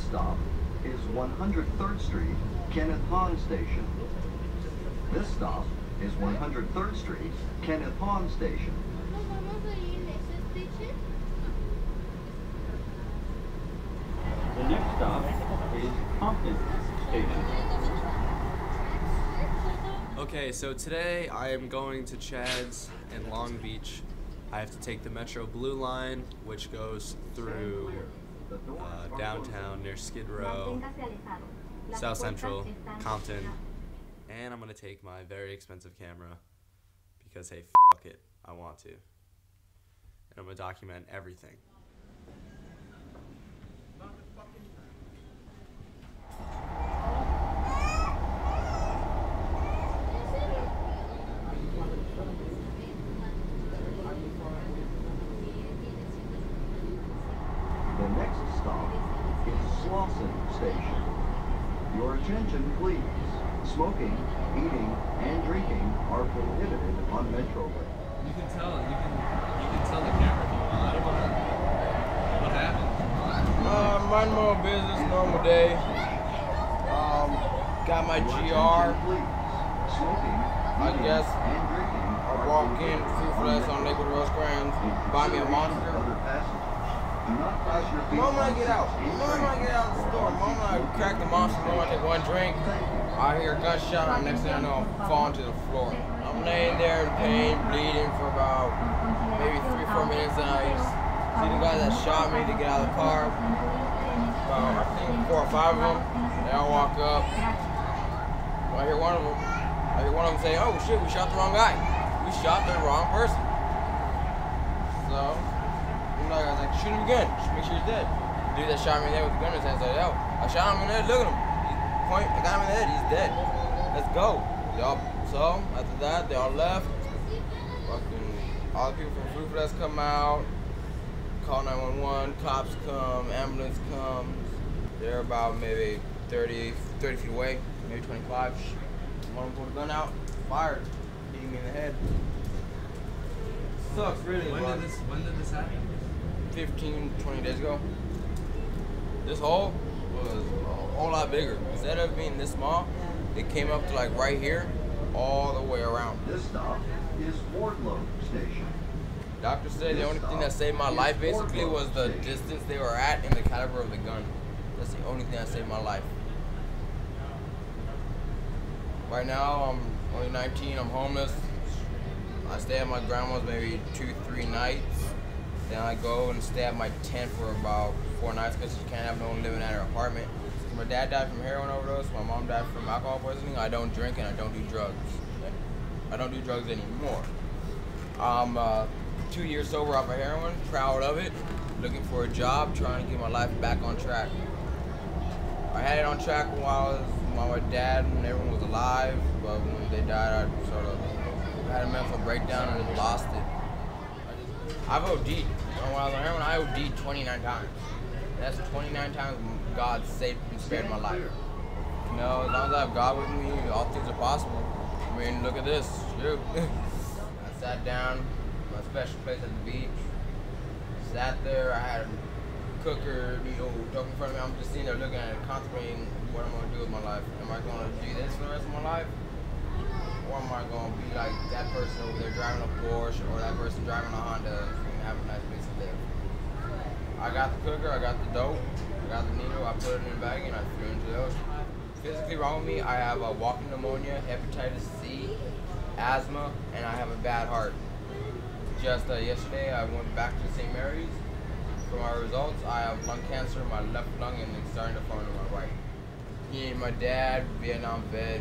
This stop is 103rd Street, Kenneth Hahn Station. This stop is 103rd Street, Kenneth Hahn Station. The next stop is Compton Station. Okay, so today I am going to Chad's in Long Beach. I have to take the Metro Blue Line, which goes through downtown near Skid Row, South Central, Compton, and I'm going to take my very expensive camera because, hey, fuck it, I want to. And I'm going to document everything. The next stop is Slauson Station. Your attention, please. Smoking, eating, and drinking are prohibited on Metroway. You can tell the camera if you want. I don't know what happened. Mind my own business, normal day. Got my GR. I guess I walk in, food flash on Lakewood Rosecrans, buy me a monster. The moment I get out of the store, the moment I crack the monster, the moment I take one drink, I hear a gunshot, and next thing I know, I'm falling to the floor. I'm laying there in pain, bleeding for about maybe 3-4 minutes, and I see the guy that shot me to get out of the car. About, I think 4 or 5 of them. They all walk up. I hear one of them say, "Oh shit, we shot the wrong guy. We shot the wrong person." So I was like, "Shoot him again. Make sure he's dead." The dude that shot me in the head with the gun in his hand said, "Yo, I shot him in the head. Look at him. I got him in the head. He's dead. Let's go." So after that, they all left. Fucking all the people from Food Fest come out. Call 911. Cops come. Ambulance comes. They're about maybe 30 feet away, maybe 25. One of them pulled a gun out, fired, hitting me in the head. Sucks, really. When did this happen? 15-20 days ago. This hole was a whole lot bigger. Instead of being this small, it came up to like right here, all the way around. This stop is Wardlow Station. Doctor said the only thing that saved my life basically was the distance they were at and the caliber of the gun. That's the only thing that saved my life. Right now, I'm only 19, I'm homeless. I stay at my grandma's maybe 2-3 nights. Then I go and stay at my tent for about 4 nights because she can't have no one living at her apartment. My dad died from heroin overdose, my mom died from alcohol poisoning. I don't drink and I don't do drugs. I don't do drugs anymore. I'm 2 years sober off of heroin, proud of it, looking for a job, trying to get my life back on track. I had it on track while my dad and everyone was alive, but when they died, I sort of had a mental breakdown and just lost it. I've OD'd. When I was on heroin, I OD'd 29 times. And that's 29 times God saved and spared my life. You know, as long as I have God with me, all things are possible. I mean, look at this. Shoot. I sat down, my special place at the beach. Sat there, I had a cooker, talking in front of me. I'm just sitting there looking at it, contemplating what I'm going to do with my life. Am I going to do this for the rest of my life? Or am I going to be like that person over there driving a Porsche or that person driving a Honda and have a nice place to live? I got the cooker, I got the dope, I got the needle, I put it in a bag and I threw it into the ocean. Physically wrong with me, I have a walking pneumonia, hepatitis C, asthma, and I have a bad heart. Just yesterday, I went back to St. Mary's. For my results, I have lung cancer in my left lung and it's starting to form in my right. Me and my dad, Vietnam vet,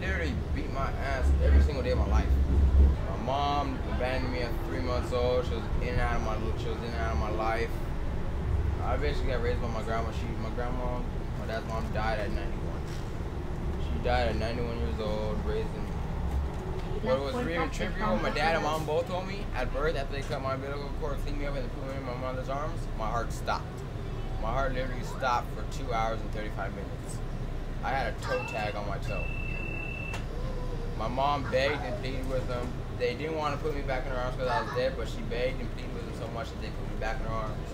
literally beat my ass every single day of my life. My mom abandoned me at 3 months old. She was in and out of my life. I basically got raised by my grandma. My dad's mom died at 91. She died at 91 years old, raising. What was really trivial, my dad and mom both told me at birth, after they cut my umbilical cord, cleaned me up and put me in my mother's arms, my heart stopped. My heart literally stopped for 2 hours and 35 minutes. I had a toe tag on my toe. My mom begged and pleaded with them. They didn't want to put me back in her arms because I was dead, but she begged and pleaded with them so much that they put me back in her arms.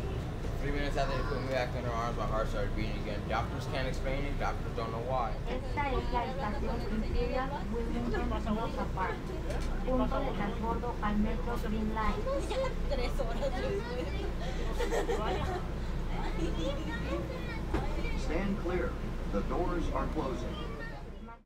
3 minutes after they put me back in her arms, my heart started beating again. Doctors can't explain it. Doctors don't know why. Esta es la estación Imperial Wilmington Rosa Park, punto de transbordo al Metro Green Line. 3 horas después. Stand clear. The doors are closing.